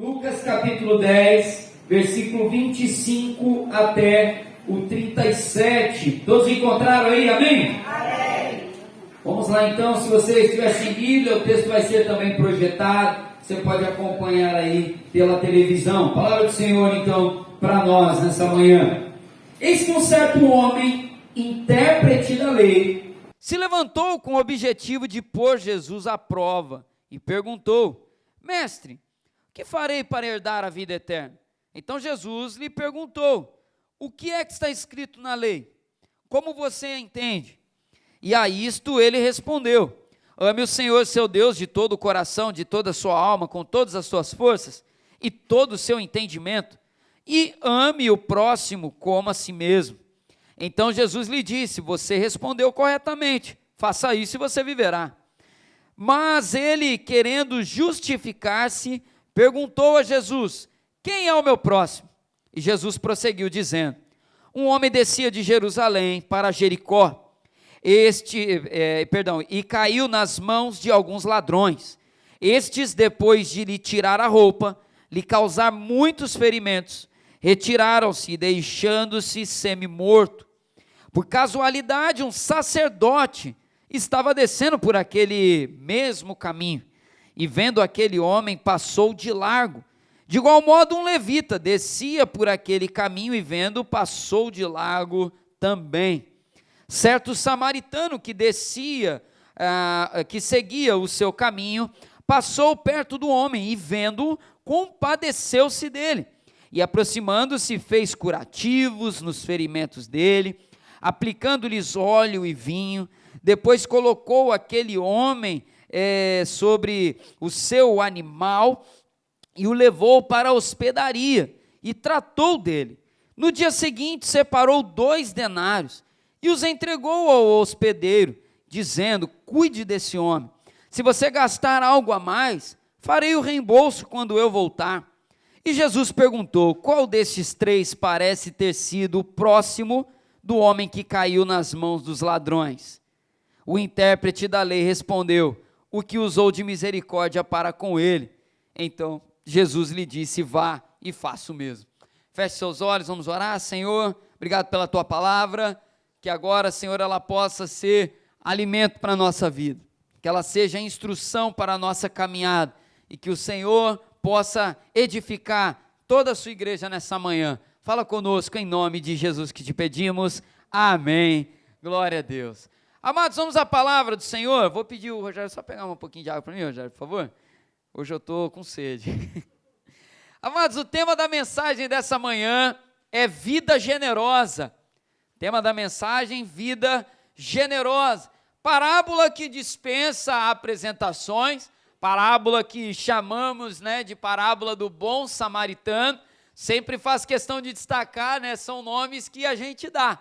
Lucas capítulo 10, versículo 25 até o 37. Todos encontraram aí, amém? Amém. Vamos lá então, se você estiver sem Bíblia, o texto vai ser também projetado, você pode acompanhar aí pela televisão. Palavra do Senhor então para nós nessa manhã. Eis que um certo homem, intérprete da lei, se levantou com o objetivo de pôr Jesus à prova e perguntou: Mestre, o que farei para herdar a vida eterna? Então Jesus lhe perguntou: o que é que está escrito na lei? Como você entende? E a isto ele respondeu: ame o Senhor seu Deus de todo o coração, de toda a sua alma, com todas as suas forças e todo o seu entendimento, e ame o próximo como a si mesmo. Então Jesus lhe disse: você respondeu corretamente, faça isso e você viverá. Mas ele, querendo justificar-se, perguntou a Jesus: quem é o meu próximo? E Jesus prosseguiu dizendo: um homem descia de Jerusalém para Jericó, e caiu nas mãos de alguns ladrões. Estes, depois de lhe tirar a roupa, lhe causar muitos ferimentos, retiraram-se, deixando-se semi-morto. Por casualidade, um sacerdote estava descendo por aquele mesmo caminho, e vendo aquele homem, passou de largo. De igual modo, um levita descia por aquele caminho, e vendo, passou de largo também. Certo samaritano que seguia o seu caminho, passou perto do homem, e vendo-o, compadeceu-se dele, e aproximando-se, fez curativos nos ferimentos dele, aplicando-lhes óleo e vinho. Depois colocou aquele homem sobre o seu animal e o levou para a hospedaria e tratou dele. No dia seguinte separou 2 denários e os entregou ao hospedeiro, dizendo: cuide desse homem. Se você gastar algo a mais, farei o reembolso quando eu voltar. E Jesus perguntou: qual destes 3 parece ter sido o próximo do homem que caiu nas mãos dos ladrões? O intérprete da lei respondeu: o que usou de misericórdia para com ele. Então Jesus lhe disse: vá e faça o mesmo. Feche seus olhos, vamos orar. Senhor, obrigado pela tua palavra, que agora, Senhor, ela possa ser alimento para a nossa vida, que ela seja instrução para a nossa caminhada, e que o Senhor possa edificar toda a sua igreja nessa manhã. Fala conosco em nome de Jesus que te pedimos, amém, glória a Deus. Amados, vamos à palavra do Senhor. Vou pedir o Rogério só pegar um pouquinho de água para mim, Rogério, por favor. Hoje eu estou com sede. Amados, o tema da mensagem dessa manhã é vida generosa. Tema da mensagem, vida generosa. Parábola que dispensa apresentações, parábola que chamamos, de parábola do bom samaritano. Sempre faz questão de destacar, são nomes que a gente dá.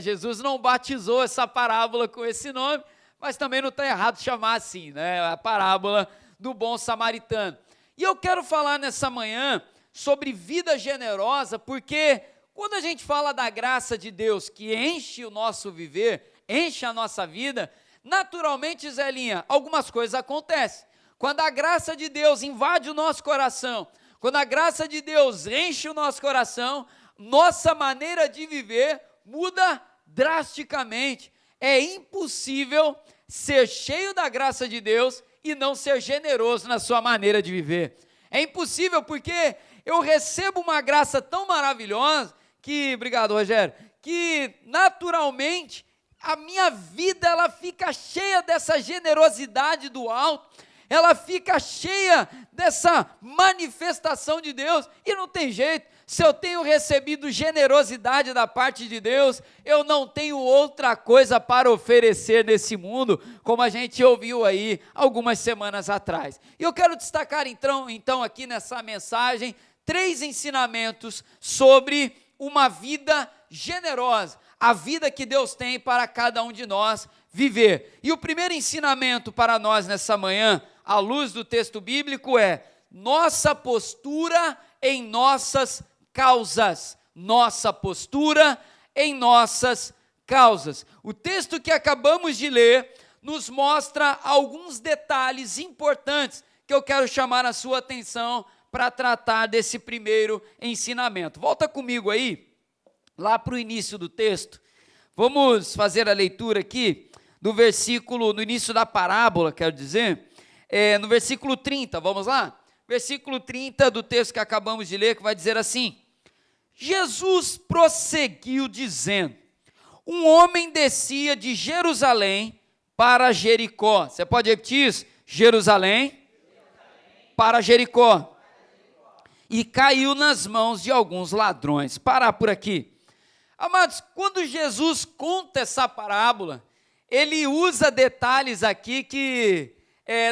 Jesus não batizou essa parábola com esse nome, mas também não está errado chamar assim, a parábola do bom samaritano. E eu quero falar nessa manhã sobre vida generosa, porque quando a gente fala da graça de Deus que enche o nosso viver, enche a nossa vida, naturalmente, Zelinha, algumas coisas acontecem. Quando a graça de Deus invade o nosso coração, quando a graça de Deus enche o nosso coração, nossa maneira de viver muda drasticamente. É impossível ser cheio da graça de Deus e não ser generoso na sua maneira de viver. É impossível, porque eu recebo uma graça tão maravilhosa que, obrigado, Rogério, que naturalmente a minha vida ela fica cheia dessa generosidade do alto, ela fica cheia dessa manifestação de Deus, e não tem jeito. Se eu tenho recebido generosidade da parte de Deus, eu não tenho outra coisa para oferecer nesse mundo, como a gente ouviu aí algumas semanas atrás. E eu quero destacar então aqui nessa mensagem 3 ensinamentos sobre uma vida generosa, a vida que Deus tem para cada um de nós viver. E o primeiro ensinamento para nós nessa manhã, à luz do texto bíblico, é nossa postura em nossas causas. Nossa postura em nossas causas. O texto que acabamos de ler nos mostra alguns detalhes importantes que eu quero chamar a sua atenção para tratar desse primeiro ensinamento. Volta comigo aí, lá para o início do texto. Vamos fazer a leitura aqui do versículo, no início da parábola, quero dizer, no versículo 30, vamos lá? Versículo 30 do texto que acabamos de ler, que vai dizer assim: Jesus prosseguiu dizendo: um homem descia de Jerusalém para Jericó. Você pode repetir isso? Jerusalém para Jericó. E caiu nas mãos de alguns ladrões. Parar por aqui. Amados, quando Jesus conta essa parábola, ele usa detalhes aqui que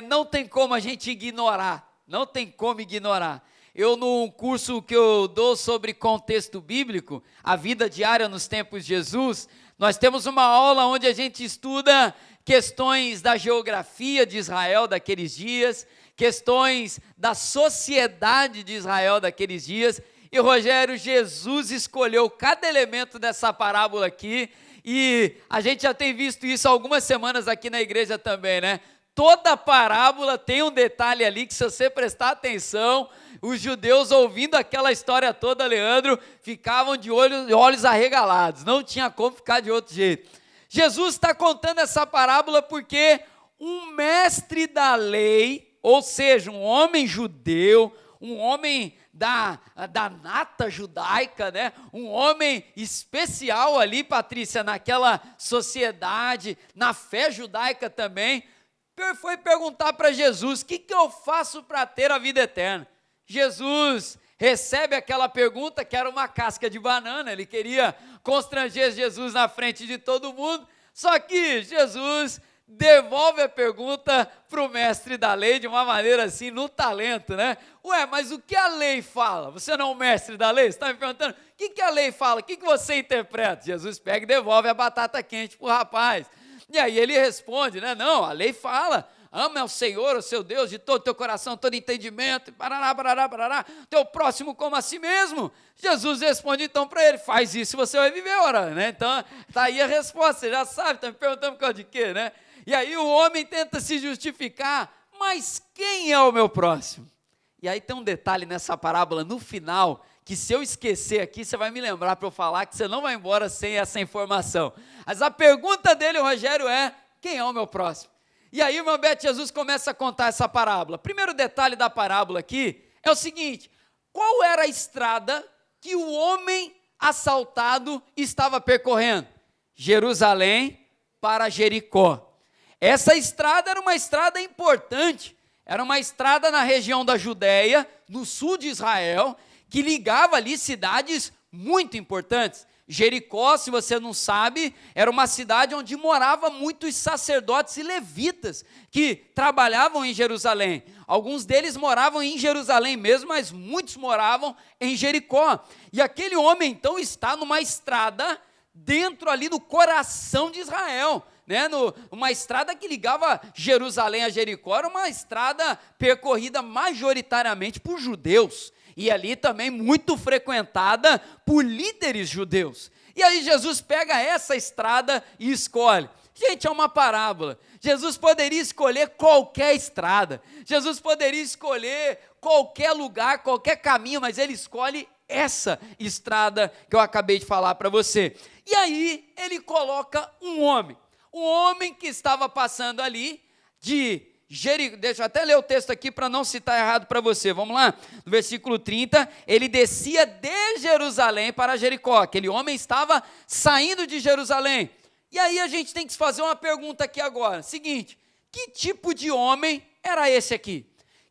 não tem como a gente ignorar. Não tem como ignorar. Eu, num curso que eu dou sobre contexto bíblico, a vida diária nos tempos de Jesus, nós temos uma aula onde a gente estuda questões da geografia de Israel daqueles dias, questões da sociedade de Israel daqueles dias. E Rogério, Jesus escolheu cada elemento dessa parábola aqui, e a gente já tem visto isso há algumas semanas aqui na igreja também, né? Toda parábola tem um detalhe ali que, se você prestar atenção, os judeus, ouvindo aquela história toda, Leandro, ficavam de olhos arregalados, não tinha como ficar de outro jeito. Jesus está contando essa parábola porque um mestre da lei, ou seja, um homem judeu, um homem da nata judaica, né? Um homem especial ali, Patrícia, naquela sociedade, na fé judaica também, foi perguntar para Jesus: o que eu faço para ter a vida eterna? Jesus recebe aquela pergunta que era uma casca de banana, ele queria constranger Jesus na frente de todo mundo, só que Jesus devolve a pergunta para o mestre da lei de uma maneira assim, no talento, né? Ué, mas o que a lei fala? Você não é o mestre da lei? Você está me perguntando, o que a lei fala? O que você interpreta? Jesus pega e devolve a batata quente para o rapaz. E aí ele responde, né? Não, a lei fala: ama ao Senhor, o seu Deus, de todo o teu coração, todo entendimento, parará, teu próximo como a si mesmo. Jesus responde então para ele: faz isso e você vai viver, ora, né? Então, está aí a resposta, você já sabe, está me perguntando por causa de quê, né? E aí o homem tenta se justificar: mas quem é o meu próximo? E aí tem um detalhe nessa parábola, no final, que se eu esquecer aqui, você vai me lembrar para eu falar, que você não vai embora sem essa informação. Mas a pergunta dele, Rogério, é: quem é o meu próximo? E aí, irmã Beth, Jesus começa a contar essa parábola. Primeiro detalhe da parábola aqui é o seguinte: qual era a estrada que o homem assaltado estava percorrendo? Jerusalém para Jericó. Essa estrada era uma estrada importante, era uma estrada na região da Judéia, no sul de Israel, que ligava ali cidades muito importantes. Jericó, se você não sabe, era uma cidade onde moravam muitos sacerdotes e levitas que trabalhavam em Jerusalém. Alguns deles moravam em Jerusalém mesmo, mas muitos moravam em Jericó. E aquele homem então está numa estrada dentro ali do coração de Israel, né? Uma estrada que ligava Jerusalém a Jericó, era uma estrada percorrida majoritariamente por judeus. E ali também muito frequentada por líderes judeus. E aí Jesus pega essa estrada e escolhe. Gente, é uma parábola. Jesus poderia escolher qualquer estrada. Jesus poderia escolher qualquer lugar, qualquer caminho, mas ele escolhe essa estrada que eu acabei de falar para você. E aí ele coloca um homem que estava passando ali de Jericó. Deixa eu até ler o texto aqui para não citar errado para você. Vamos lá? No versículo 30, ele descia de Jerusalém para Jericó. Aquele homem estava saindo de Jerusalém. E aí a gente tem que fazer uma pergunta aqui agora. Seguinte: que tipo de homem era esse aqui?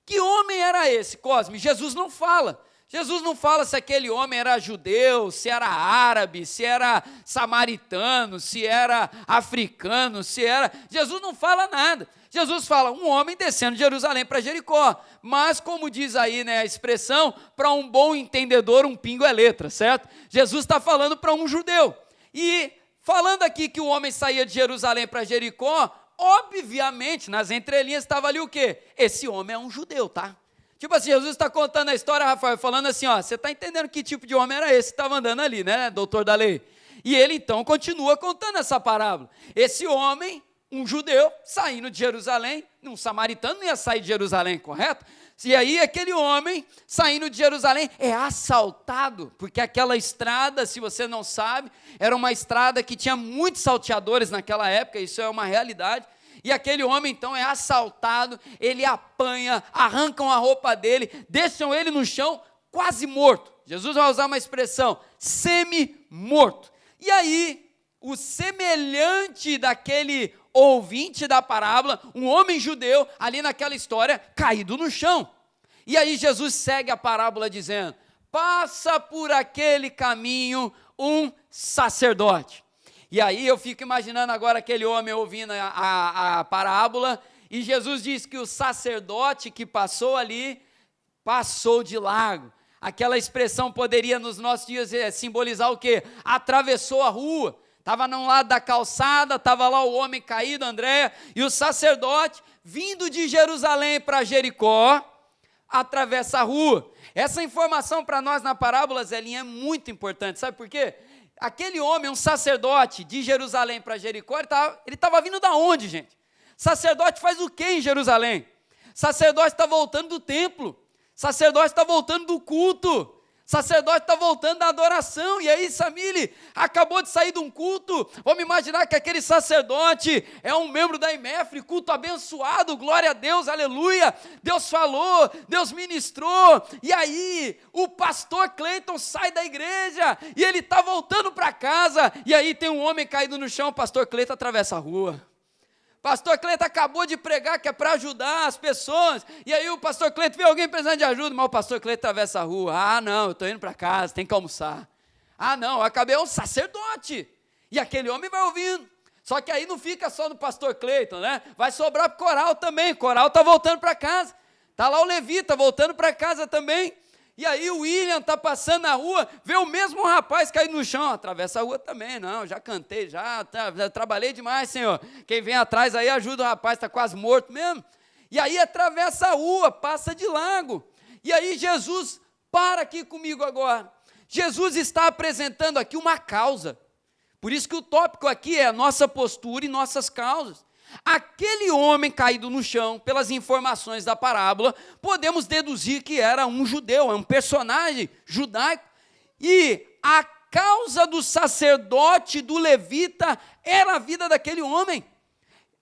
Que homem era esse, Cosme? Jesus não fala. Jesus não fala se aquele homem era judeu, se era árabe, se era samaritano, se era africano, se era... Jesus não fala nada. Jesus fala: um homem descendo de Jerusalém para Jericó. Mas, como diz aí, né, a expressão, para um bom entendedor, um pingo é letra, certo? Jesus está falando para um judeu. E falando aqui que o homem saía de Jerusalém para Jericó, obviamente, nas entrelinhas estava ali o quê? Esse homem é um judeu, tá? Tipo assim, Jesus está contando a história, Rafael, falando assim, ó, você está entendendo que tipo de homem era esse que estava andando ali, né, doutor da lei? E ele então continua contando essa parábola. Esse homem, um judeu, saindo de Jerusalém, um samaritano não ia sair de Jerusalém, correto? E aí aquele homem, saindo de Jerusalém, é assaltado, porque aquela estrada, se você não sabe, era uma estrada que tinha muitos salteadores naquela época, isso é uma realidade. E aquele homem então é assaltado, ele apanha, arrancam a roupa dele, deixam ele no chão, quase morto. Jesus vai usar uma expressão, semi-morto. E aí, o semelhante daquele ouvinte da parábola, um homem judeu, ali naquela história, caído no chão. E aí Jesus segue a parábola dizendo, passa por aquele caminho um sacerdote. E aí eu fico imaginando agora aquele homem ouvindo a parábola, e Jesus diz que o sacerdote que passou ali, passou de largo. Aquela expressão poderia nos nossos dias simbolizar o quê? Atravessou a rua. Estava num lado da calçada, estava lá o homem caído, André, e o sacerdote, vindo de Jerusalém para Jericó, atravessa a rua. Essa informação para nós na parábola, Zelinha, é muito importante, sabe por quê? Aquele homem, um sacerdote de Jerusalém para Jericó, ele estava vindo da onde, gente? Sacerdote faz o quê em Jerusalém? Sacerdote está voltando do templo, sacerdote está voltando do culto, sacerdote está voltando da adoração. E aí Samile acabou de sair de um culto, vamos imaginar que aquele sacerdote é um membro da IMEFRE, culto abençoado, glória a Deus, aleluia, Deus falou, Deus ministrou, e aí o pastor Cleiton sai da igreja, e ele está voltando para casa, e aí tem um homem caído no chão, o pastor Cleiton atravessa a rua. Pastor Cleiton acabou de pregar que é para ajudar as pessoas, e aí o pastor Cleiton vê alguém precisando de ajuda, mas o pastor Cleiton atravessa a rua. Ah, não, eu estou indo para casa, tem que almoçar. Ah, não, eu acabei um sacerdote, e aquele homem vai ouvindo. Só que aí não fica só no pastor Cleiton, né? Vai sobrar para o coral também, o coral está voltando para casa, está lá o levita voltando para casa também. E aí o William está passando na rua, vê o mesmo rapaz cair no chão, atravessa a rua também, não, já cantei, já trabalhei demais, Senhor. Quem vem atrás aí ajuda o rapaz, está quase morto mesmo. E aí atravessa a rua, passa de largo. E aí Jesus, para aqui comigo agora. Jesus está apresentando aqui uma causa. Por isso que o tópico aqui é a nossa postura e nossas causas. Aquele homem caído no chão, pelas informações da parábola, podemos deduzir que era um judeu, é um personagem judaico, e a causa do sacerdote, do levita, era a vida daquele homem.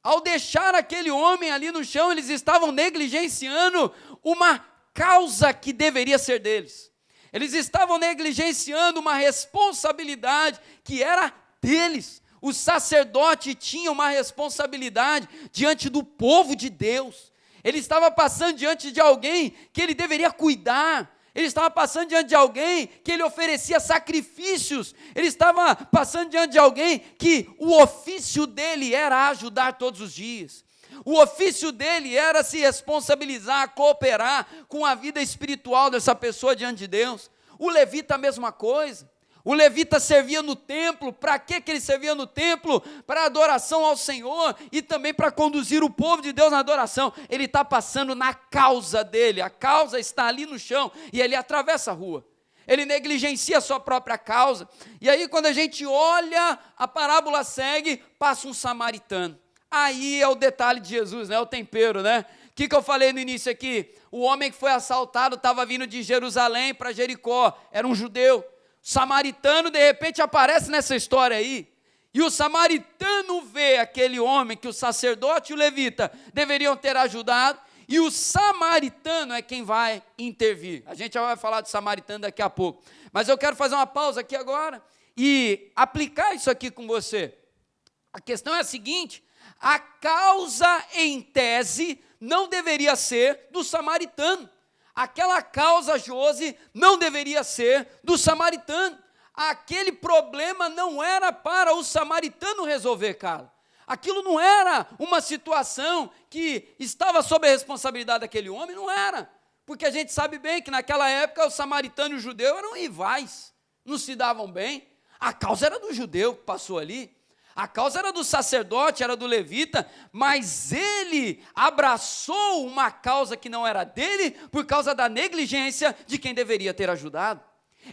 Ao deixar aquele homem ali no chão, eles estavam negligenciando uma causa que deveria ser deles. Eles estavam negligenciando uma responsabilidade que era deles. O sacerdote tinha uma responsabilidade diante do povo de Deus. Ele estava passando diante de alguém que ele deveria cuidar. Ele estava passando diante de alguém que ele oferecia sacrifícios. Ele estava passando diante de alguém que o ofício dele era ajudar todos os dias. O ofício dele era se responsabilizar, cooperar com a vida espiritual dessa pessoa diante de Deus. O levita a mesma coisa. O levita servia no templo. Para que ele servia no templo? Para adoração ao Senhor e também para conduzir o povo de Deus na adoração. Ele está passando na causa dele, a causa está ali no chão e ele atravessa a rua. Ele negligencia a sua própria causa. E aí quando a gente olha, a parábola segue, passa um samaritano. Aí é o detalhe de Jesus, né? O tempero, né? O que eu falei no início aqui? O homem que foi assaltado estava vindo de Jerusalém para Jericó, era um judeu. Samaritano de repente aparece nessa história aí, e o samaritano vê aquele homem que o sacerdote e o levita deveriam ter ajudado, e o samaritano é quem vai intervir. A gente já vai falar do samaritano daqui a pouco, mas eu quero fazer uma pausa aqui agora e aplicar isso aqui com você. A questão é a seguinte: a causa em tese não deveria ser do samaritano. Aquela causa, Josi, não deveria ser do samaritano. Aquele problema não era para o samaritano resolver, cara. Aquilo não era uma situação que estava sob a responsabilidade daquele homem, não era. Porque a gente sabe bem que naquela época o samaritano e o judeu eram rivais, não se davam bem. A causa era do judeu que passou ali. A causa era do sacerdote, era do levita, mas ele abraçou uma causa que não era dele por causa da negligência de quem deveria ter ajudado.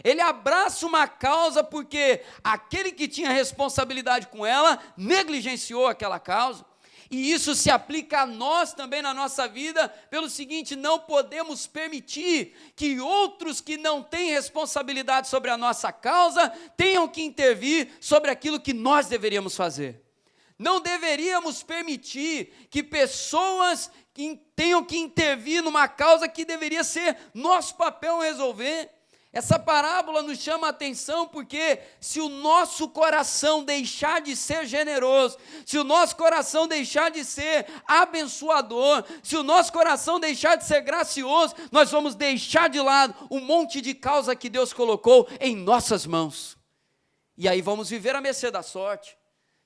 Ele abraça uma causa porque aquele que tinha responsabilidade com ela negligenciou aquela causa. E isso se aplica a nós também na nossa vida, pelo seguinte: não podemos permitir que outros que não têm responsabilidade sobre a nossa causa tenham que intervir sobre aquilo que nós deveríamos fazer. Não deveríamos permitir que pessoas tenham que intervir numa causa que deveria ser nosso papel resolver. Essa parábola nos chama a atenção porque se o nosso coração deixar de ser generoso, se o nosso coração deixar de ser abençoador, se o nosso coração deixar de ser gracioso, nós vamos deixar de lado um monte de causa que Deus colocou em nossas mãos. E aí vamos viver à mercê da sorte,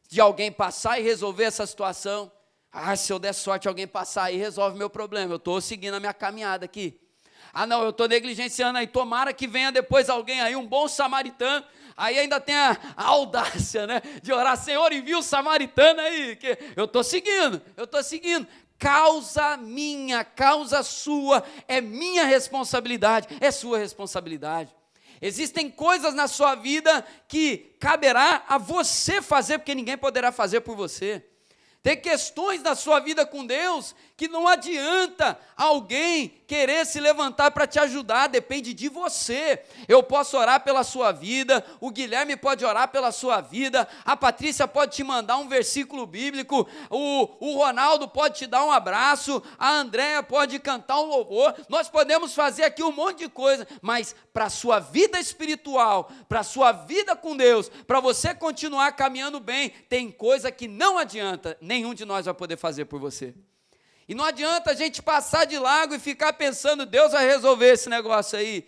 de alguém passar e resolver essa situação. Se eu der sorte, alguém passar e resolve meu problema, eu estou seguindo a minha caminhada aqui. Não, eu estou negligenciando aí, tomara que venha depois alguém aí, um bom samaritano, aí ainda tem a audácia, né, de orar: Senhor, envia o samaritano aí, que eu estou seguindo, causa minha, causa sua, é minha responsabilidade, é sua responsabilidade. Existem coisas na sua vida que caberá a você fazer, porque ninguém poderá fazer por você. Tem questões na sua vida com Deus que não adianta alguém querer se levantar para te ajudar, depende de você. Eu posso orar pela sua vida, o Guilherme pode orar pela sua vida, a Patrícia pode te mandar um versículo bíblico, o Ronaldo pode te dar um abraço, a Andréia pode cantar um louvor, nós podemos fazer aqui um monte de coisa, mas para a sua vida espiritual, para a sua vida com Deus, para você continuar caminhando bem, tem coisa que não adianta, nenhum de nós vai poder fazer por você. E não adianta a gente passar de largo e ficar pensando: Deus vai resolver esse negócio aí.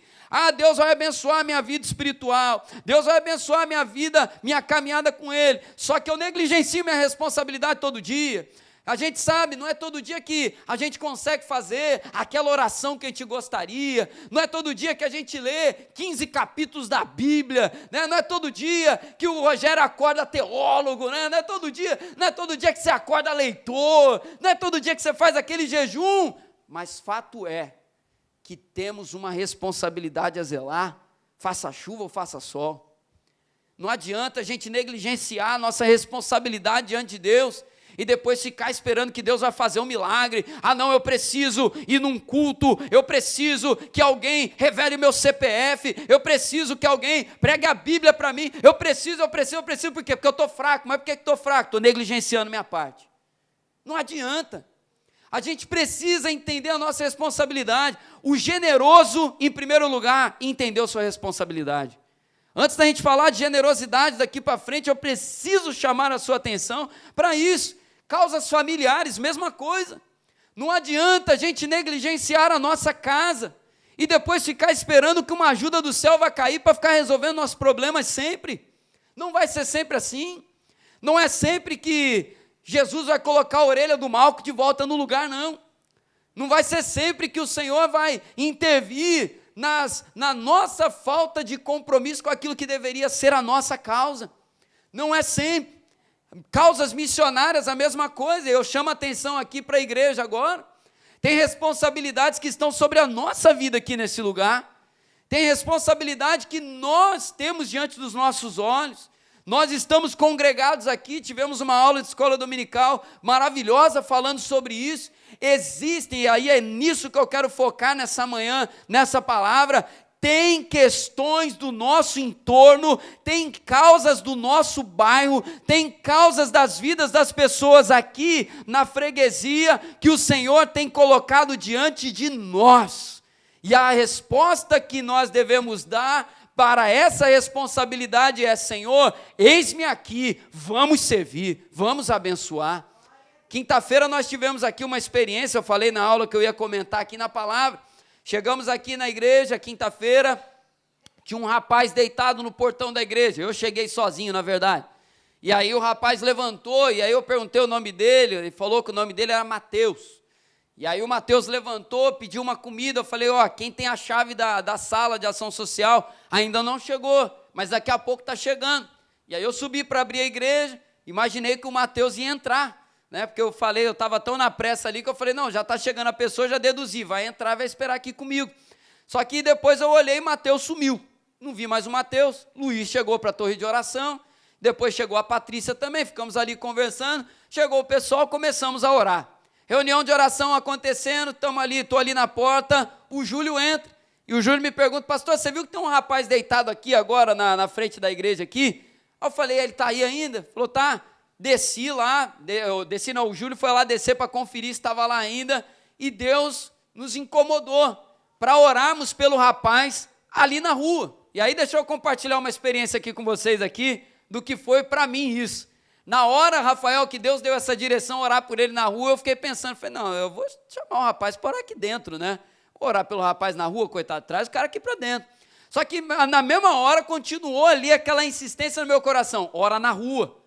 Deus vai abençoar a minha vida espiritual, Deus vai abençoar a minha vida, minha caminhada com Ele. Só que eu negligencio minha responsabilidade todo dia. A gente sabe, não é todo dia que a gente consegue fazer aquela oração que a gente gostaria, não é todo dia que a gente lê 15 capítulos da Bíblia, né? Não é todo dia que o Rogério acorda teólogo, né? Não é todo dia que você acorda leitor, não é todo dia que você faz aquele jejum, mas fato é que temos uma responsabilidade a zelar, faça chuva ou faça sol. Não adianta a gente negligenciar a nossa responsabilidade diante de Deus e depois ficar esperando que Deus vai fazer um milagre. Não, eu preciso ir num culto, eu preciso que alguém revele meu CPF, eu preciso que alguém pregue a Bíblia para mim, eu preciso, por quê? Porque eu estou fraco. Mas por que estou fraco? Estou negligenciando minha parte. Não adianta. A gente precisa entender a nossa responsabilidade. O generoso, em primeiro lugar, entendeu sua responsabilidade. Antes da gente falar de generosidade daqui para frente, eu preciso chamar a sua atenção para isso. Causas familiares, mesma coisa. Não adianta a gente negligenciar a nossa casa e depois ficar esperando que uma ajuda do céu vai cair para ficar resolvendo nossos problemas sempre. Não vai ser sempre assim. Não é sempre que Jesus vai colocar a orelha do mal de volta no lugar, não. Não vai ser sempre que o Senhor vai intervir na nossa falta de compromisso com aquilo que deveria ser a nossa causa. Não é sempre. Causas missionárias, a mesma coisa. Eu chamo a atenção aqui para a igreja agora. Tem responsabilidades que estão sobre a nossa vida aqui nesse lugar. Tem responsabilidade que nós temos diante dos nossos olhos. Nós estamos congregados aqui, tivemos uma aula de escola dominical maravilhosa falando sobre isso. Existem, e aí é nisso que eu quero focar nessa manhã, nessa palavra. Tem questões do nosso entorno, tem causas do nosso bairro, tem causas das vidas das pessoas aqui na freguesia que o Senhor tem colocado diante de nós. E a resposta que nós devemos dar para essa responsabilidade é: Senhor, eis-me aqui, vamos servir, vamos abençoar. Quinta-feira nós tivemos aqui uma experiência, eu falei na aula que eu ia comentar aqui na palavra. Chegamos aqui na igreja, quinta-feira, tinha um rapaz deitado no portão da igreja. Eu cheguei sozinho, na verdade. E aí o rapaz levantou, e aí eu perguntei o nome dele, ele falou que o nome dele era Mateus. E aí o Mateus levantou, pediu uma comida, eu falei: quem tem a chave da sala de ação social ainda não chegou, mas daqui a pouco está chegando. E aí eu subi para abrir a igreja, imaginei que o Mateus ia entrar. Porque eu estava tão na pressa ali que eu falei: não, já está chegando a pessoa, já deduzi, vai entrar, vai esperar aqui comigo. Só que depois eu olhei e Mateus sumiu, não vi mais o Mateus. Luiz chegou para a torre de oração, Depois chegou a Patrícia também, ficamos ali conversando, chegou o pessoal, começamos a orar. Reunião de oração acontecendo, estamos ali, estou ali na porta, o Júlio entra, e o Júlio me pergunta, pastor, você viu que tem um rapaz deitado aqui agora, na frente da igreja aqui? Eu falei, ele está aí ainda? Falou, tá. Desci lá, o Júlio foi lá descer para conferir se estava lá ainda, e Deus nos incomodou para orarmos pelo rapaz ali na rua. E aí deixa eu compartilhar uma experiência aqui com vocês aqui, do que foi para mim isso. Na hora, Rafael, que Deus deu essa direção, orar por ele na rua, eu fiquei pensando, falei, não, eu vou chamar o rapaz para orar aqui dentro, né? Vou orar pelo rapaz na rua, coitado, traz o cara aqui para dentro. Só que na mesma hora continuou ali aquela insistência no meu coração, ora na rua.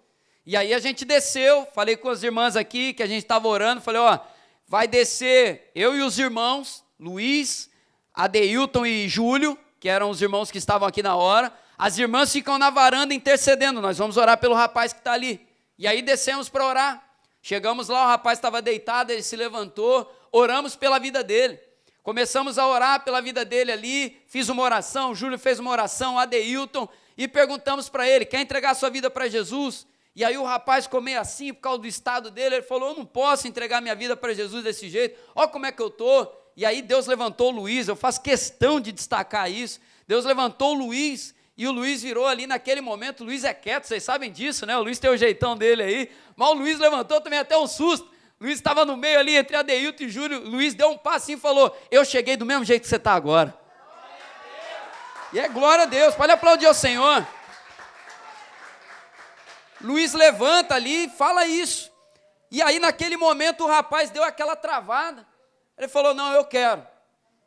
E aí a gente desceu, falei com as irmãs aqui, que a gente estava orando, falei, ó, vai descer eu e os irmãos, Luiz, Adeilton e Júlio, que eram os irmãos que estavam aqui na hora, as irmãs ficam na varanda intercedendo, nós vamos orar pelo rapaz que está ali. E aí descemos para orar, chegamos lá, o rapaz estava deitado, ele se levantou, oramos pela vida dele, começamos a orar pela vida dele ali, fiz uma oração, o Júlio fez uma oração, Adeilton, e perguntamos para ele, quer entregar a sua vida para Jesus? E aí o rapaz ficou meio assim, por causa do estado dele, ele falou, eu não posso entregar minha vida para Jesus desse jeito, olha como é que eu estou. E aí Deus levantou o Luiz, eu faço questão de destacar isso, Deus levantou o Luiz, e o Luiz virou ali naquele momento, o Luiz é quieto, vocês sabem disso, né? O Luiz tem o jeitão dele aí, mas o Luiz levantou também até um susto. O Luiz estava no meio ali, entre Adeilton e Júlio, o Luiz deu um passinho e falou, eu cheguei do mesmo jeito que você está agora. E é glória a Deus, pode aplaudir ao Senhor. Luiz levanta ali e fala isso. E aí naquele momento o rapaz deu aquela travada. Ele falou, não, eu quero.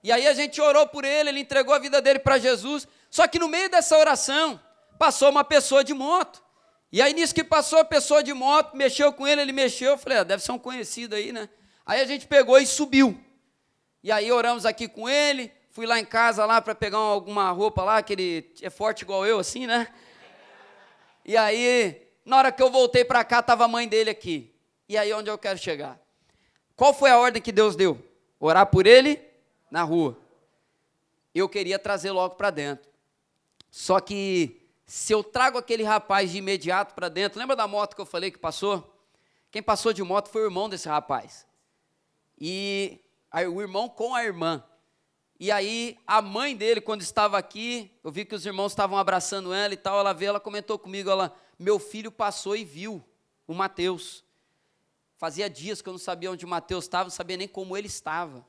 E aí a gente orou por ele, ele entregou a vida dele para Jesus. Só que no meio dessa oração, passou uma pessoa de moto. E aí nisso que passou a pessoa de moto, mexeu com ele mexeu. Eu falei, deve ser um conhecido aí, né? Aí a gente pegou e subiu. E aí oramos aqui com ele, fui lá em casa lá para pegar alguma roupa lá, que ele é forte igual eu, assim, né? E aí, na hora que eu voltei para cá, estava a mãe dele aqui. E aí onde eu quero chegar? Qual foi a ordem que Deus deu? Orar por ele na rua. Eu queria trazer logo para dentro. Só que se eu trago aquele rapaz de imediato para dentro, lembra da moto que eu falei que passou? Quem passou de moto foi o irmão desse rapaz. E aí, o irmão com a irmã. E aí a mãe dele, quando estava aqui, eu vi que os irmãos estavam abraçando ela e tal, ela veio, ela comentou comigo, meu filho passou e viu o Mateus. Fazia dias que eu não sabia onde o Mateus estava, não sabia nem como ele estava.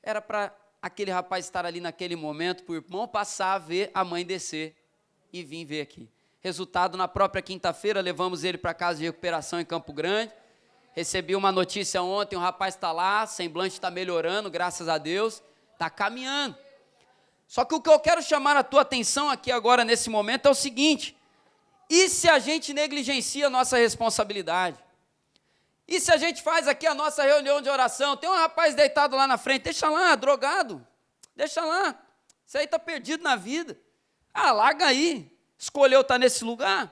Era para aquele rapaz estar ali naquele momento, para o irmão passar a ver a mãe descer e vir ver aqui. Resultado, na própria quinta-feira, levamos ele para a casa de recuperação em Campo Grande. Recebi uma notícia ontem, o rapaz está lá, semblante está melhorando, graças a Deus, está caminhando. Só que o que eu quero chamar a tua atenção aqui agora, nesse momento, é o seguinte: e se a gente negligencia a nossa responsabilidade? E se a gente faz aqui a nossa reunião de oração, tem um rapaz deitado lá na frente, deixa lá, drogado, deixa lá, isso aí está perdido na vida. Larga aí, escolheu estar nesse lugar.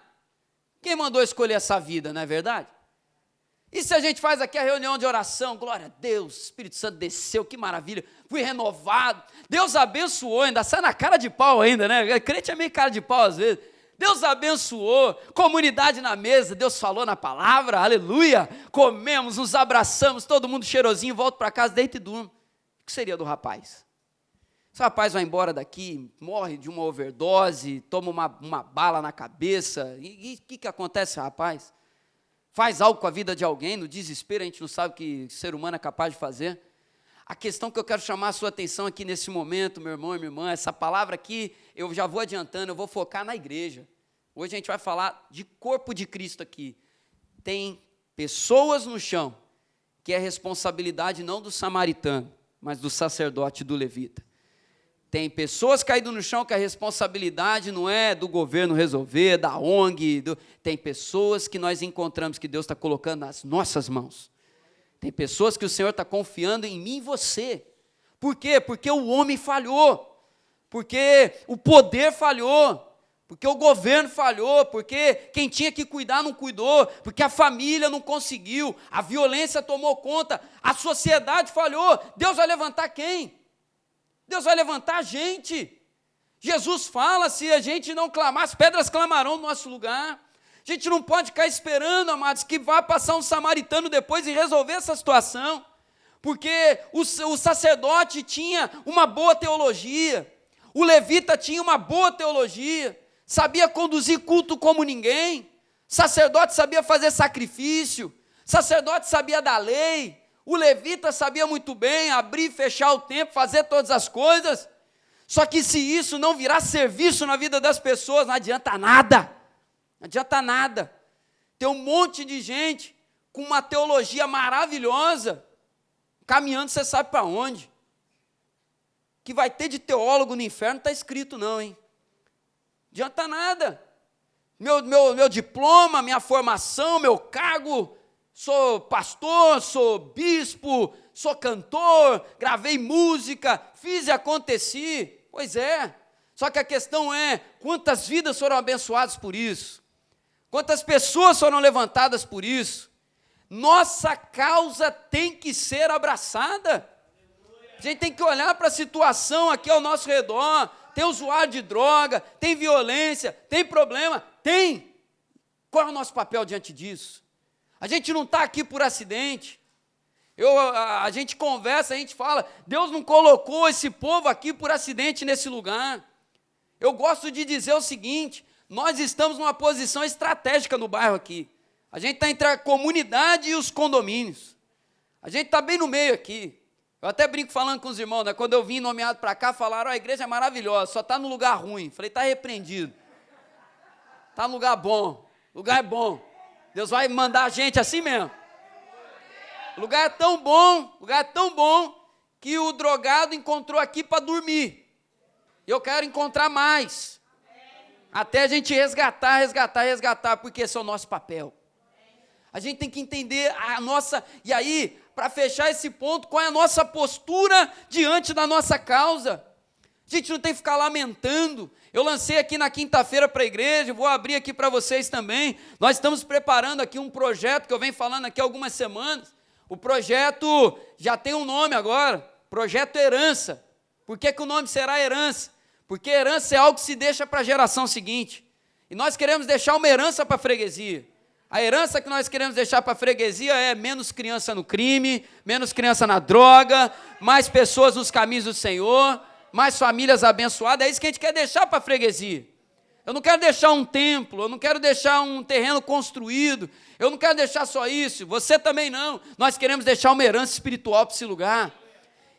Quem mandou escolher essa vida, não é verdade? E se a gente faz aqui a reunião de oração, glória a Deus, o Espírito Santo desceu, que maravilha, fui renovado, Deus abençoou, ainda sai na cara de pau ainda, né? Crente é meio cara de pau às vezes. Deus abençoou, comunidade na mesa, Deus falou na palavra, aleluia, comemos, nos abraçamos, todo mundo cheirosinho, volta para casa, deita e durma. O que seria do rapaz? Esse rapaz vai embora daqui, morre de uma overdose, toma uma bala na cabeça, e o que acontece, rapaz? Faz algo com a vida de alguém, no desespero a gente não sabe o que o ser humano é capaz de fazer. A questão que eu quero chamar a sua atenção aqui nesse momento, meu irmão e minha irmã, essa palavra aqui, eu já vou adiantando, eu vou focar na igreja. Hoje a gente vai falar de corpo de Cristo aqui. Tem pessoas no chão, que é responsabilidade não do samaritano, mas do sacerdote e do levita. Tem pessoas caídas no chão que a responsabilidade não é do governo resolver, da ONG, tem pessoas que nós encontramos que Deus está colocando nas nossas mãos. Tem pessoas que o Senhor está confiando em mim e você. Por quê? Porque o homem falhou, porque o poder falhou, porque o governo falhou, porque quem tinha que cuidar não cuidou, porque a família não conseguiu, a violência tomou conta, a sociedade falhou. Deus vai levantar quem? Deus vai levantar a gente. Jesus fala, se a gente não clamar, as pedras clamarão no nosso lugar. A gente não pode ficar esperando, amados, que vá passar um samaritano depois e resolver essa situação, porque o sacerdote tinha uma boa teologia, o levita tinha uma boa teologia, sabia conduzir culto como ninguém, sacerdote sabia fazer sacrifício, sacerdote sabia da lei, o levita sabia muito bem abrir e fechar o templo, fazer todas as coisas. Só que se isso não virar serviço na vida das pessoas, não adianta nada. Não adianta nada. Tem um monte de gente com uma teologia maravilhosa, caminhando você sabe para onde. Que vai ter de teólogo no inferno, não está escrito não, hein? Não adianta nada. Meu diploma, minha formação, meu cargo, sou pastor, sou bispo, sou cantor, gravei música, fiz e aconteci. Pois é, só que a questão é, quantas vidas foram abençoadas por isso? Quantas pessoas foram levantadas por isso? Nossa causa tem que ser abraçada. A gente tem que olhar para a situação aqui ao nosso redor, tem usuário de droga, tem violência, tem problema, tem. Qual é o nosso papel diante disso? A gente não está aqui por acidente. A gente conversa, a gente fala, Deus não colocou esse povo aqui por acidente nesse lugar. Eu gosto de dizer o seguinte, nós estamos numa posição estratégica no bairro aqui. A gente está entre a comunidade e os condomínios. A gente está bem no meio aqui. Eu até brinco falando com os irmãos, né? Quando eu vim nomeado para cá, falaram, a igreja é maravilhosa, só está no lugar ruim. Falei, está repreendido. Está no lugar bom, lugar é bom. Deus vai mandar a gente assim mesmo. O lugar é tão bom, que o drogado encontrou aqui para dormir. Eu quero encontrar mais. Até a gente resgatar, porque esse é o nosso papel. A gente tem que entender a nossa... E aí, para fechar esse ponto, qual é a nossa postura diante da nossa causa? A gente não tem que ficar lamentando. Eu lancei aqui na quinta-feira para a igreja, vou abrir aqui para vocês também. Nós estamos preparando aqui um projeto que eu venho falando aqui há algumas semanas. O projeto já tem um nome agora, Projeto Herança. Por que o nome será Herança? Porque herança é algo que se deixa para a geração seguinte. E nós queremos deixar uma herança para a freguesia. A herança que nós queremos deixar para a freguesia é menos criança no crime, menos criança na droga, mais pessoas nos caminhos do Senhor, mais famílias abençoadas. É isso que a gente quer deixar para a freguesia. Eu não quero deixar um templo, eu não quero deixar um terreno construído, eu não quero deixar só isso, você também não. Nós queremos deixar uma herança espiritual para esse lugar.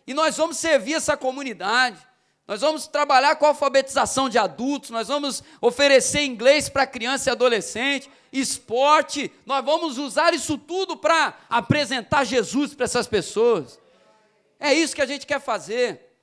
E nós vamos servir essa comunidade, nós vamos trabalhar com a alfabetização de adultos, nós vamos oferecer inglês para criança e adolescente, esporte, nós vamos usar isso tudo para apresentar Jesus para essas pessoas. É isso que a gente quer fazer.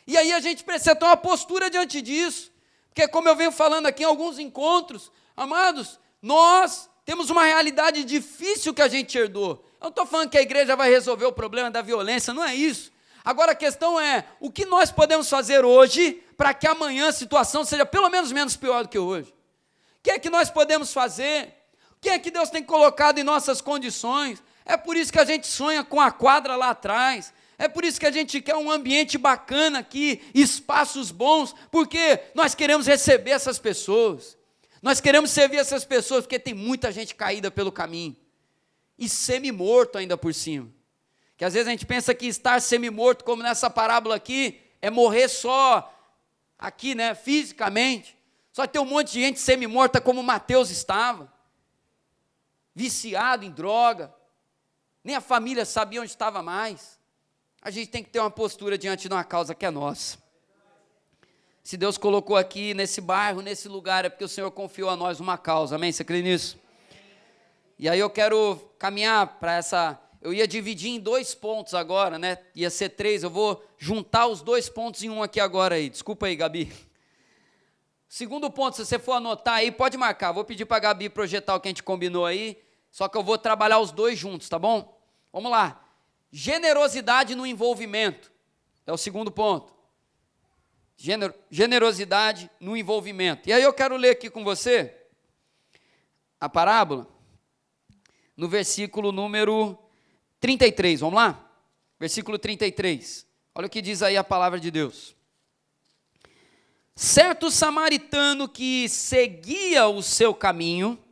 E aí a gente precisa ter uma postura diante disso. Porque como eu venho falando aqui em alguns encontros, amados, nós temos uma realidade difícil que a gente herdou. Eu não estou falando que a igreja vai resolver o problema da violência, não é isso. Agora a questão é, o que nós podemos fazer hoje para que amanhã a situação seja pelo menos menos pior do que hoje? O que é que nós podemos fazer? O que é que Deus tem colocado em nossas condições? É por isso que a gente sonha com a quadra lá atrás. É por isso que a gente quer um ambiente bacana aqui, espaços bons, porque nós queremos receber essas pessoas. Nós queremos servir essas pessoas, porque tem muita gente caída pelo caminho. E semi-morto ainda por cima. Que às vezes a gente pensa que estar semi-morto, como nessa parábola aqui, é morrer só aqui, né, fisicamente. Só que tem um monte de gente semi-morta como Mateus estava. Viciado em droga. Nem a família sabia onde estava mais. A gente tem que ter uma postura diante de uma causa que é nossa. Se Deus colocou aqui nesse bairro, nesse lugar, é porque o Senhor confiou a nós uma causa, amém? Você crê nisso? E aí eu quero caminhar para essa... Eu ia dividir em 2 pontos agora, né? Ia ser 3, eu vou juntar os 2 pontos em um aqui agora aí. Desculpa aí, Gabi. Segundo ponto, se você for anotar aí, pode marcar. Vou pedir para a Gabi projetar o que a gente combinou aí, só que eu vou trabalhar os 2 juntos, tá bom? Vamos lá. Generosidade no envolvimento, é o segundo ponto. Generosidade no envolvimento. E aí eu quero ler aqui com você a parábola, no versículo número 33, vamos lá? Versículo 33, olha o que diz aí a palavra de Deus. certo samaritano que seguia o seu caminho,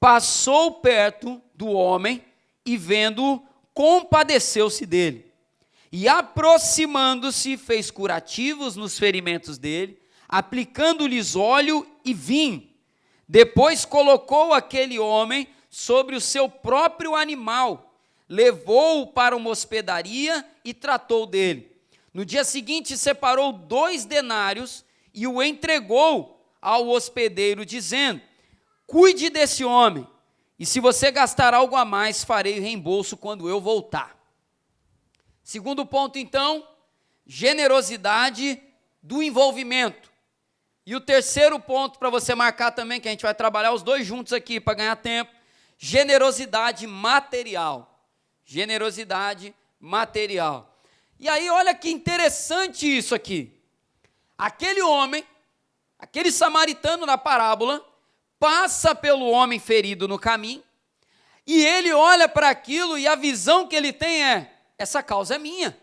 passou perto do homem e vendo-o, compadeceu-se dele. E aproximando-se, fez curativos nos ferimentos dele, aplicando-lhes óleo e vinho. Depois colocou aquele homem sobre o seu próprio animal, levou-o para uma hospedaria e tratou dele. No dia seguinte, separou 2 denários e o entregou ao hospedeiro, dizendo: cuide desse homem, e se você gastar algo a mais, farei reembolso quando eu voltar. Segundo ponto, então, generosidade do envolvimento. E o terceiro ponto, para você marcar também, que a gente vai trabalhar os 2 juntos aqui para ganhar tempo, generosidade material. Generosidade material. E aí, olha que interessante isso aqui. Aquele homem, aquele samaritano na parábola, passa pelo homem ferido no caminho, e ele olha para aquilo e a visão que ele tem é: essa causa é minha,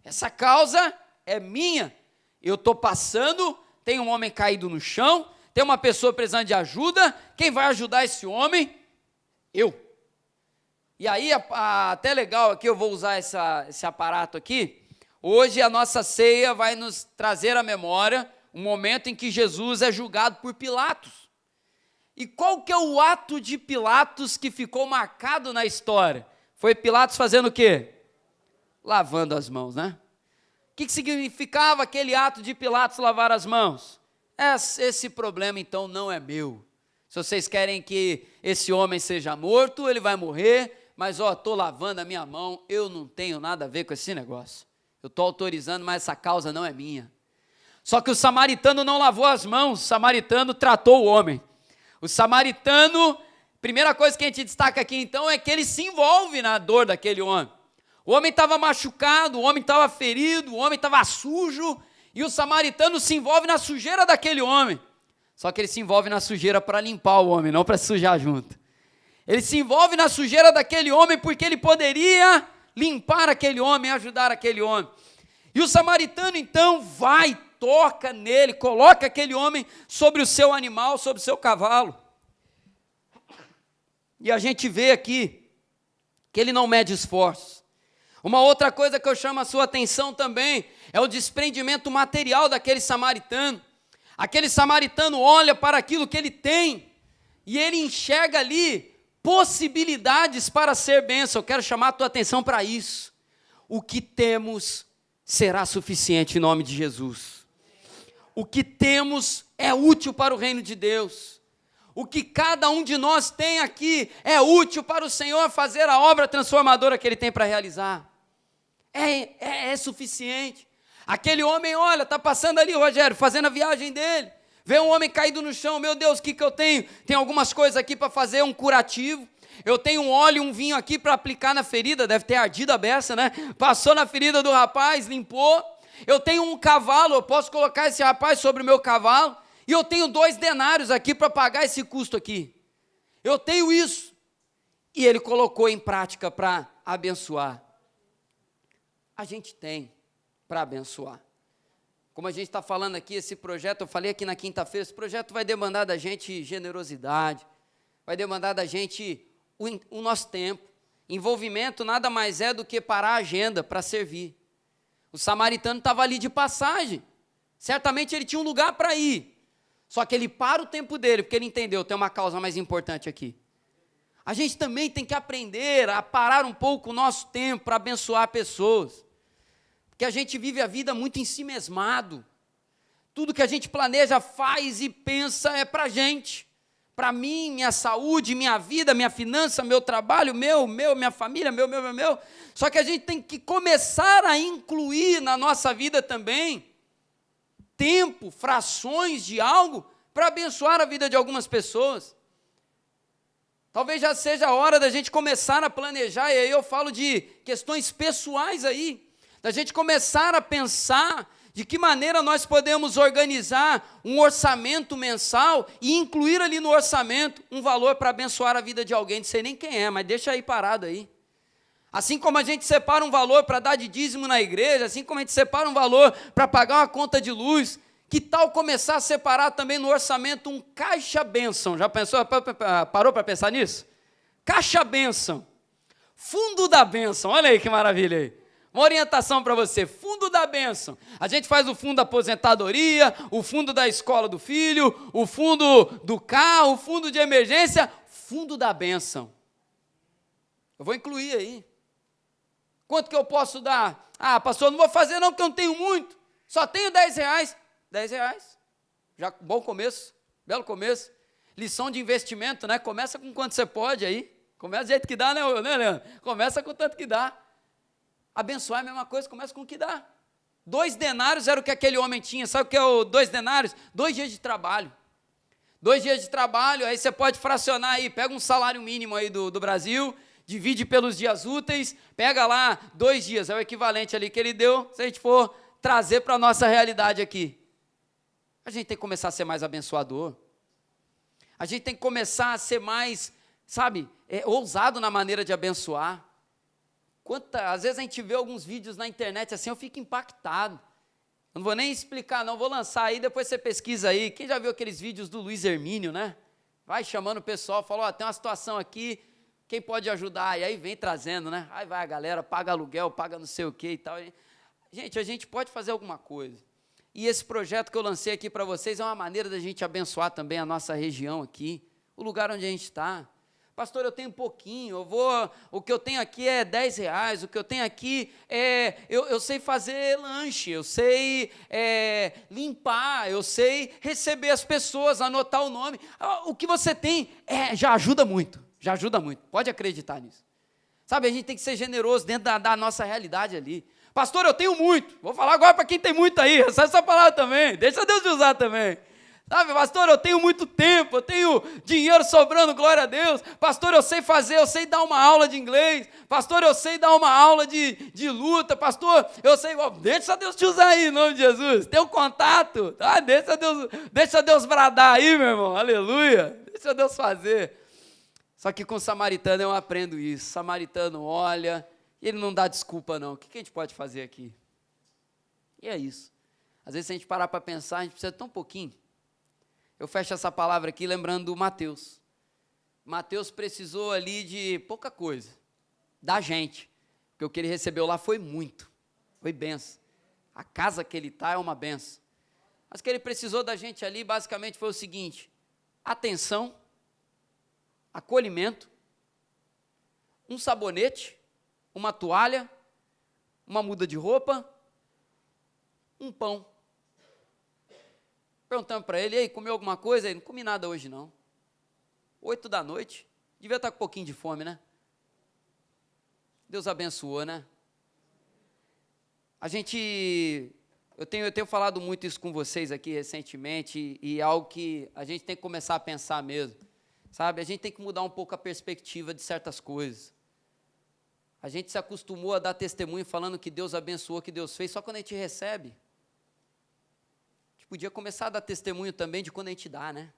essa causa é minha, eu estou passando, tem um homem caído no chão, tem uma pessoa precisando de ajuda, quem vai ajudar esse homem? Eu. E aí, até legal aqui, eu vou usar esse aparato aqui. Hoje a nossa ceia vai nos trazer à memória o momento em que Jesus é julgado por Pilatos. E qual que é o ato de Pilatos que ficou marcado na história? Foi Pilatos fazendo o quê? Lavando as mãos, né? O que significava aquele ato de Pilatos lavar as mãos? Esse problema então não é meu. Se vocês querem que esse homem seja morto, ele vai morrer, mas estou lavando a minha mão, eu não tenho nada a ver com esse negócio. Eu estou autorizando, mas essa causa não é minha. Só que o samaritano não lavou as mãos, o samaritano tratou o homem. O samaritano, primeira coisa que a gente destaca aqui então é que ele se envolve na dor daquele homem. O homem estava machucado, o homem estava ferido, o homem estava sujo, e o samaritano se envolve na sujeira daquele homem. Só que ele se envolve na sujeira para limpar o homem, não para sujar junto. Ele se envolve na sujeira daquele homem porque ele poderia limpar aquele homem, ajudar aquele homem. E o samaritano então vai, toca nele, coloca aquele homem sobre o seu animal, sobre o seu cavalo. E a gente vê aqui que ele não mede esforços. Uma outra coisa que eu chamo a sua atenção também é o desprendimento material daquele samaritano. Aquele samaritano olha para aquilo que ele tem e ele enxerga ali possibilidades para ser bênção. Eu quero chamar a tua atenção para isso. O que temos será suficiente em nome de Jesus. O que temos é útil para o reino de Deus. O que cada um de nós tem aqui é útil para o Senhor fazer a obra transformadora que Ele tem para realizar. É suficiente. Aquele homem, olha, está passando ali, Rogério, fazendo a viagem dele. Vê um homem caído no chão, meu Deus, o que eu tenho? Tem algumas coisas aqui para fazer, um curativo. Eu tenho um óleo e um vinho aqui para aplicar na ferida, deve ter ardido a beça, né? Passou na ferida do rapaz, limpou. Eu tenho um cavalo, eu posso colocar esse rapaz sobre o meu cavalo. E eu tenho 2 denários aqui para pagar esse custo aqui. Eu tenho isso. E ele colocou em prática para abençoar. A gente tem para abençoar. Como a gente está falando aqui, esse projeto, eu falei aqui na quinta-feira, esse projeto vai demandar da gente generosidade, vai demandar da gente o nosso tempo. Envolvimento nada mais é do que parar a agenda para servir. O samaritano estava ali de passagem, certamente ele tinha um lugar para ir, só que ele para o tempo dele, porque ele entendeu, tem uma causa mais importante aqui. A gente também tem que aprender a parar um pouco o nosso tempo para abençoar pessoas, porque a gente vive a vida muito em si mesmado. Tudo que a gente planeja, faz e pensa é para a gente, para mim, minha saúde, minha vida, minha finança, meu trabalho, minha família, meu. Só que a gente tem que começar a incluir na nossa vida também tempo, frações de algo para abençoar a vida de algumas pessoas. Talvez já seja a hora da gente começar a planejar, e aí eu falo de questões pessoais aí, da gente começar a pensar de que maneira nós podemos organizar um orçamento mensal e incluir ali no orçamento um valor para abençoar a vida de alguém, não sei nem quem é, mas deixa aí parado aí. Assim como a gente separa um valor para dar de dízimo na igreja, assim como a gente separa um valor para pagar uma conta de luz, Que tal começar a separar também no orçamento um caixa-bênção? Já pensou, parou para pensar nisso? Caixa-bênção, fundo da bênção, olha aí que maravilha aí. Uma orientação para você, fundo da bênção. A gente faz o fundo da aposentadoria, o fundo da escola do filho, o fundo do carro, o fundo de emergência, fundo da bênção. Eu vou incluir aí. Quanto que eu posso dar? Ah, pastor, não vou fazer não, porque eu não tenho muito. Só tenho R$10. R$10. Já bom começo, belo começo. Lição de investimento, né? Começa com quanto você pode aí. Começa do jeito que dá, né, Leandro? Começa com o tanto que dá. Abençoar é a mesma coisa, começa com o que dá. 2 denários era o que aquele homem tinha. Sabe o que é o 2 denários? 2 dias de trabalho. 2 dias de trabalho, aí você pode fracionar aí, pega um salário mínimo aí do Brasil, divide pelos dias úteis, pega lá 2 dias, é o equivalente ali que ele deu, se a gente for trazer para a nossa realidade aqui. A gente tem que começar a ser mais abençoador. A gente tem que começar a ser mais, sabe, ousado na maneira de abençoar. Às vezes a gente vê alguns vídeos na internet assim, eu fico impactado. Eu não vou nem explicar não, vou lançar aí, depois você pesquisa aí. Quem já viu aqueles vídeos do Luiz Hermínio, né? Vai chamando o pessoal, fala, tem uma situação aqui, quem pode ajudar? E aí vem trazendo, né? Aí vai a galera, paga aluguel, paga não sei o que e tal. Gente, a gente pode fazer alguma coisa. E esse projeto que eu lancei aqui para vocês é uma maneira da gente abençoar também a nossa região aqui, o lugar onde a gente está. Pastor, eu tenho pouquinho, o que eu tenho aqui é R$10, o que eu tenho aqui eu sei fazer lanche, eu sei limpar, eu sei receber as pessoas, anotar o nome. O que você tem já ajuda muito, pode acreditar nisso. Sabe, a gente tem que ser generoso dentro da nossa realidade ali. Pastor, eu tenho muito, vou falar agora para quem tem muito aí, recebe essa palavra também, deixa Deus te usar também. Sabe, pastor, eu tenho muito tempo, eu tenho dinheiro sobrando, glória a Deus. Pastor, eu sei fazer, eu sei dar uma aula de inglês. Pastor, eu sei dar uma aula de luta. Pastor, eu sei, deixa Deus te usar aí, em nome de Jesus. Tem um contato, tá? Deixa Deus bradar aí, meu irmão, aleluia. Deixa Deus fazer. Só que com o samaritano eu aprendo isso. O samaritano olha, ele não dá desculpa não. O que a gente pode fazer aqui? E é isso. Às vezes se a gente parar para pensar, a gente precisa de tão pouquinho. Eu fecho essa palavra aqui lembrando do Mateus. Mateus precisou ali de pouca coisa, da gente, porque o que ele recebeu lá foi muito, foi benção. A casa que ele está é uma benção. Mas o que ele precisou da gente ali basicamente foi o seguinte: atenção, acolhimento, um sabonete, uma toalha, uma muda de roupa, um pão. Perguntamos para ele, e aí, comeu alguma coisa? Ele, não comi nada hoje não. 8 da noite, devia estar com um pouquinho de fome, né? Deus abençoou, né? Eu tenho falado muito isso com vocês aqui recentemente, e é algo que a gente tem que começar a pensar mesmo, sabe? A gente tem que mudar um pouco a perspectiva de certas coisas. A gente se acostumou a dar testemunho falando que Deus abençoou, que Deus fez, só quando a gente recebe. Podia começar a dar testemunho também de quando a gente dá, né?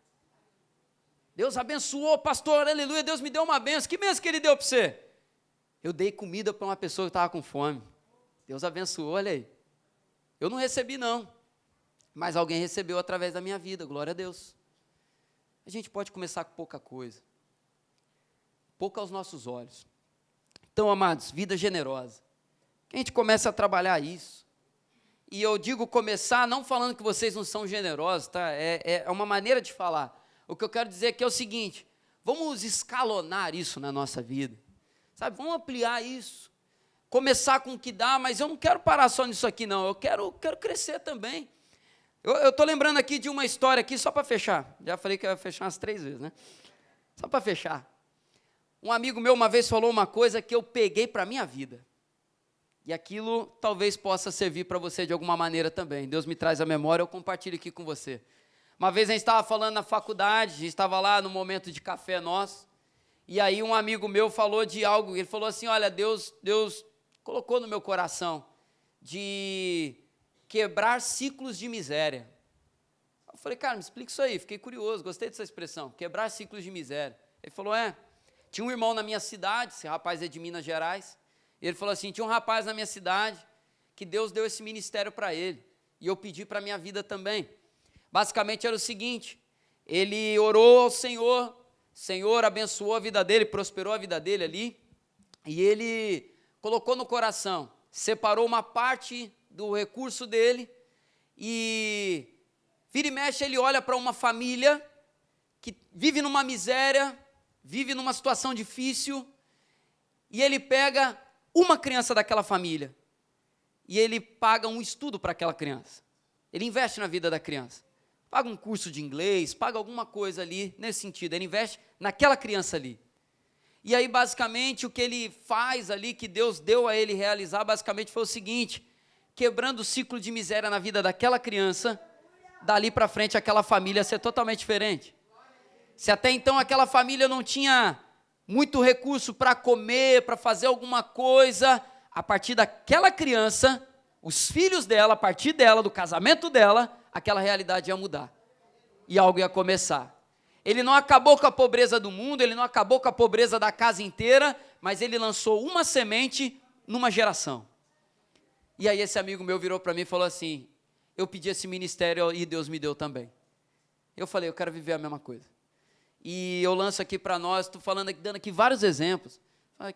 Deus abençoou, pastor, aleluia, Deus me deu uma benção. Que benção que Ele deu para você? Eu dei comida para uma pessoa que estava com fome. Deus abençoou, olha aí. Eu não recebi não, mas alguém recebeu através da minha vida, glória a Deus. A gente pode começar com pouca coisa, pouco aos nossos olhos. Então, amados, vida generosa. Que a gente comece a trabalhar isso. E eu digo começar não falando que vocês não são generosos, tá? É uma maneira de falar. O que eu quero dizer aqui é o seguinte: vamos escalonar isso na nossa vida, sabe? Vamos ampliar isso. Começar com o que dá, mas eu não quero parar só nisso aqui, não. Eu quero crescer também. Eu estou lembrando aqui de uma história aqui, só para fechar. Já falei que eu ia fechar umas 3 vezes, né? Só para fechar. Um amigo meu uma vez falou uma coisa que eu peguei para a minha vida. E aquilo talvez possa servir para você de alguma maneira também. Deus me traz a memória, eu compartilho aqui com você. Uma vez a gente estava falando na faculdade, a gente estava lá no momento de café nosso, e aí um amigo meu falou de algo, ele falou assim, olha, Deus colocou no meu coração de quebrar ciclos de miséria. Eu falei, cara, me explica isso aí, fiquei curioso, gostei dessa expressão, quebrar ciclos de miséria. Ele falou, tinha um irmão na minha cidade, esse rapaz é de Minas Gerais. Ele falou assim, tinha um rapaz na minha cidade que Deus deu esse ministério para ele, e eu pedi para a minha vida também. Basicamente era o seguinte: ele orou ao Senhor, o Senhor abençoou a vida dele, prosperou a vida dele ali, e ele colocou no coração, separou uma parte do recurso dele, e vira e mexe ele olha para uma família que vive numa miséria, vive numa situação difícil, e ele pega uma criança daquela família, e ele paga um estudo para aquela criança, ele investe na vida da criança, paga um curso de inglês, paga alguma coisa ali, nesse sentido, ele investe naquela criança ali. E aí, basicamente, o que ele faz ali, que Deus deu a ele realizar, basicamente foi o seguinte: quebrando o ciclo de miséria na vida daquela criança, dali para frente aquela família ia ser totalmente diferente. Se até então aquela família não tinha muito recurso para comer, para fazer alguma coisa, a partir daquela criança, os filhos dela, a partir dela, do casamento dela, aquela realidade ia mudar. E algo ia começar. Ele não acabou com a pobreza do mundo, ele não acabou com a pobreza da casa inteira, mas ele lançou uma semente numa geração. E aí esse amigo meu virou para mim e falou assim: eu pedi esse ministério e Deus me deu também. Eu falei: eu quero viver a mesma coisa. E eu lanço aqui para nós, estou falando aqui, dando aqui vários exemplos.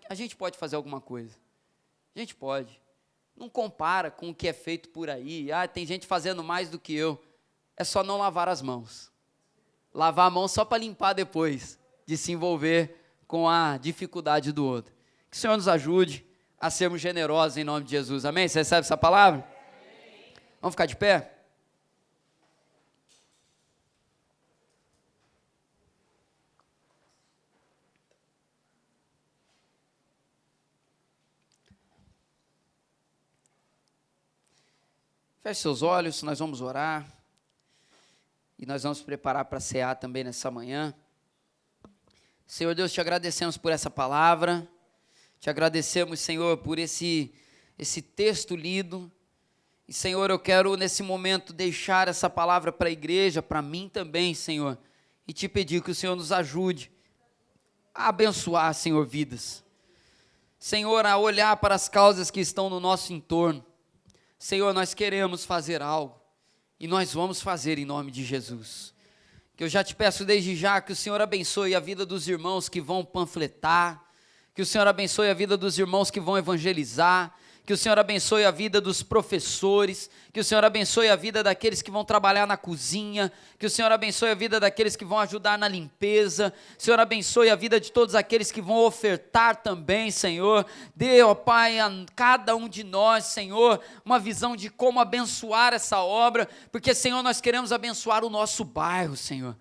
A gente pode fazer alguma coisa. A gente pode. Não compara com o que é feito por aí. Tem gente fazendo mais do que eu. É só não lavar as mãos. Lavar a mão só para limpar depois de se envolver com a dificuldade do outro. Que o Senhor nos ajude a sermos generosos em nome de Jesus. Amém? Você recebe essa palavra? Amém. Vamos ficar de pé? Feche seus olhos, nós vamos orar. E nós vamos preparar para cear também nessa manhã. Senhor Deus, te agradecemos por essa palavra. Te agradecemos, Senhor, por esse texto lido. E, Senhor, eu quero nesse momento deixar essa palavra para a igreja, para mim também, Senhor. E te pedir que o Senhor nos ajude a abençoar, Senhor, vidas. Senhor, a olhar para as causas que estão no nosso entorno. Senhor, nós queremos fazer algo. E nós vamos fazer em nome de Jesus. Que eu já te peço desde já que o Senhor abençoe a vida dos irmãos que vão panfletar, que o Senhor abençoe a vida dos irmãos que vão evangelizar, que o Senhor abençoe a vida dos professores, que o Senhor abençoe a vida daqueles que vão trabalhar na cozinha, que o Senhor abençoe a vida daqueles que vão ajudar na limpeza, Senhor abençoe a vida de todos aqueles que vão ofertar também, Senhor. Dê, ó Pai, a cada um de nós, Senhor, uma visão de como abençoar essa obra, porque, Senhor, nós queremos abençoar o nosso bairro, Senhor.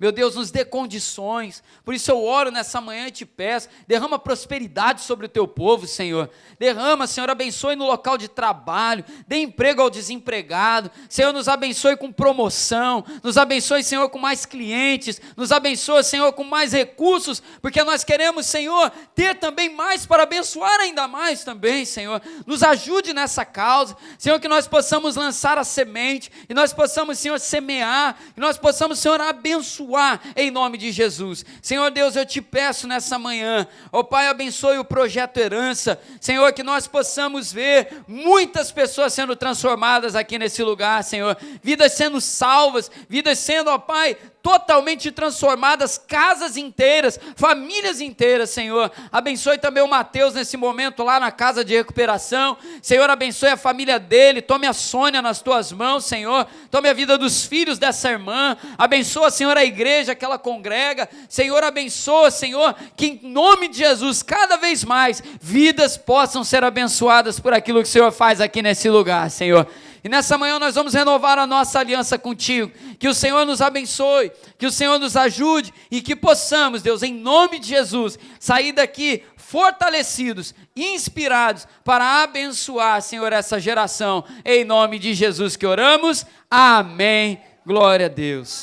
Meu Deus, nos dê condições, por isso eu oro nessa manhã e te peço, derrama prosperidade sobre o teu povo, Senhor, derrama, Senhor, abençoe no local de trabalho, dê emprego ao desempregado, Senhor, nos abençoe com promoção, nos abençoe, Senhor, com mais clientes, nos abençoe, Senhor, com mais recursos, porque nós queremos, Senhor, ter também mais para abençoar ainda mais também, Senhor, nos ajude nessa causa, Senhor, que nós possamos lançar a semente, e nós possamos, Senhor, semear, que nós possamos, Senhor, abençoar, em nome de Jesus. Senhor Deus, eu te peço nessa manhã, ó Pai, abençoe o projeto Herança, Senhor, que nós possamos ver muitas pessoas sendo transformadas aqui nesse lugar, Senhor, vidas sendo salvas, vidas sendo, ó Pai, totalmente transformadas, casas inteiras, famílias inteiras, Senhor. Abençoe também o Mateus nesse momento lá na casa de recuperação, Senhor, abençoe a família dele, tome a Sônia nas tuas mãos, Senhor, tome a vida dos filhos dessa irmã, abençoa, Senhor, a igreja que ela congrega, Senhor, abençoa, Senhor, que em nome de Jesus, cada vez mais, vidas possam ser abençoadas por aquilo que o Senhor faz aqui nesse lugar, Senhor. E nessa manhã nós vamos renovar a nossa aliança contigo, que o Senhor nos abençoe, que o Senhor nos ajude e que possamos, Deus, em nome de Jesus, sair daqui fortalecidos, inspirados para abençoar, Senhor, essa geração, em nome de Jesus que oramos, amém, glória a Deus.